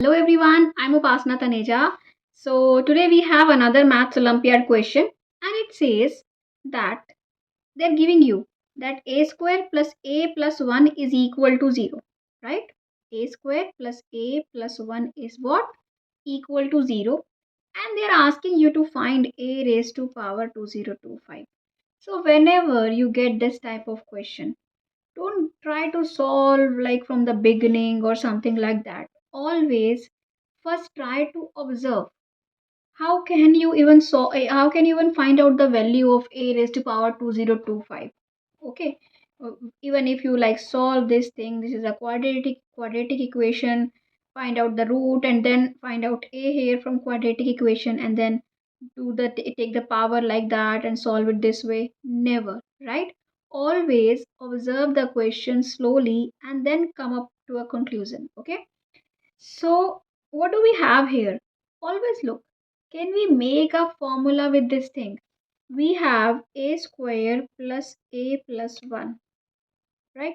Hello everyone, I'm Upasana Taneja. So today we have another Math Olympiad question and it says that they're giving you that a square plus a plus 1 is equal to 0, right? A square plus a plus 1 is what? Equal to 0, and they're asking you to find a raised to power 2025. So whenever you get this type of question, don't try to solve like from the beginning or something like that. Always first try to observe how can you even how can you even find out the value of a raised to power 2025. Okay. Uh, Even if you like solve this thing, this is a quadratic equation, find out the root and then find out a here from quadratic equation and then take the power like that and solve it this way. Never, right? Always observe the question slowly and then come up to a conclusion. Okay. So, what do we have here? Always look. Can we make a formula with this thing? We have a square plus a plus 1, right?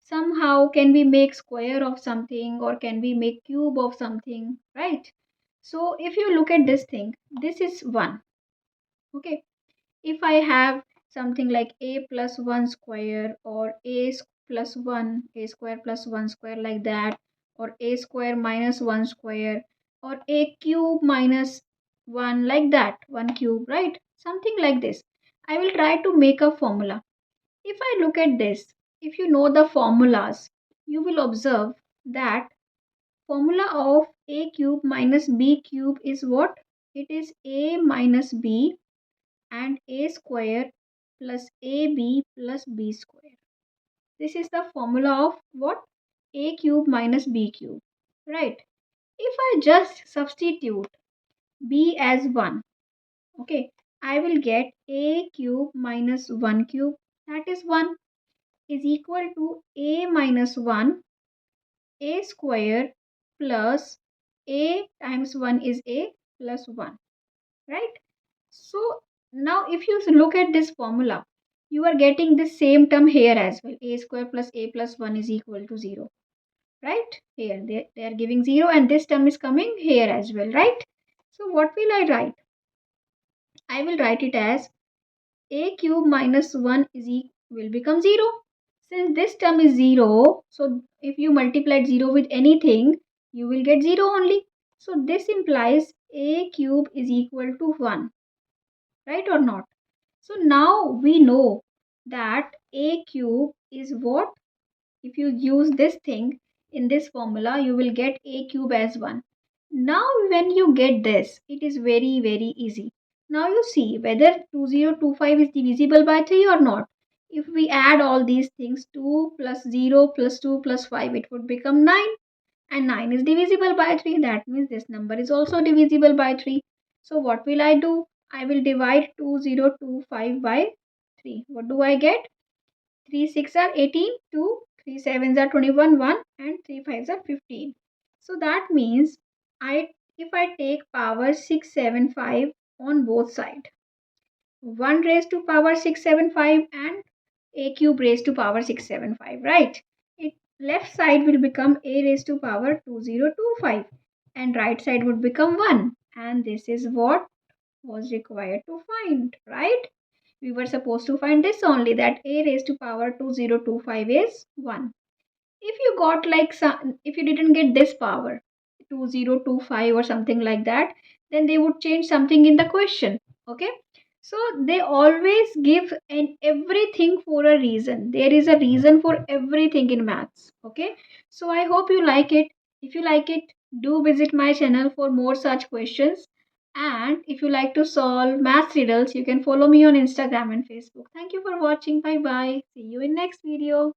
Somehow, can we make square of something or can we make cube of something, right? So, if you look at this thing, this is 1, okay? If I have something like a plus 1 square or plus 1, a square plus 1 square like that, or a square minus 1 square, or a cube minus 1 like that, 1 cube, right? Something like this. I will try to make a formula. If I look at this, if you know the formulas, you will observe that formula of a cube minus b cube is what? It is a minus b and a square plus ab plus b square. This is the formula of what? A cube minus b cube, right? If I just substitute b as 1, okay, I will get a cube minus 1 cube, that is 1, is equal to a minus 1, a square plus a times 1 is a plus 1, right? So now if you look at this formula, you are getting the same term here as well. A square plus a plus 1 is equal to 0. Right? Here they are giving 0 and this term is coming here as well. Right? So what will I write? I will write it as a cube minus 1 will become 0. Since this term is 0, so if you multiply 0 with anything, you will get 0 only. So this implies a cube is equal to 1. Right or not? So now we know that a cube is what? If you use this thing in this formula, you will get a cube as 1. Now when you get this, it is very easy. Now you see whether 2025 is divisible by 3 or not. If we add all these things, 2 plus 0 plus 2 plus 5, it would become 9. And 9 is divisible by 3. That means this number is also divisible by 3. So what will I do? I will divide 2025 by 3. What do I get? 3 6 are 18, 2, 3 7s are 21, 1 and 3 5s are 15. So that means if I take power 675 on both sides, 1 raised to power 675 and a cube raised to power 675, right? It left side will become a raised to power 2025 and right side would become 1, and this is what was required to find, right? We were supposed to find this only, that a raised to power 2025 is 1. If you got like if you didn't get this power 2025 or something like that, then they would change something in the question. Okay, so they always give an everything for a reason. There is a reason for everything in maths. Okay, so I hope you like it. If you like it, do visit my channel for more such questions. And if you like to solve math riddles, you can follow me on Instagram and Facebook. Thank you for watching. Bye bye. See you in next video.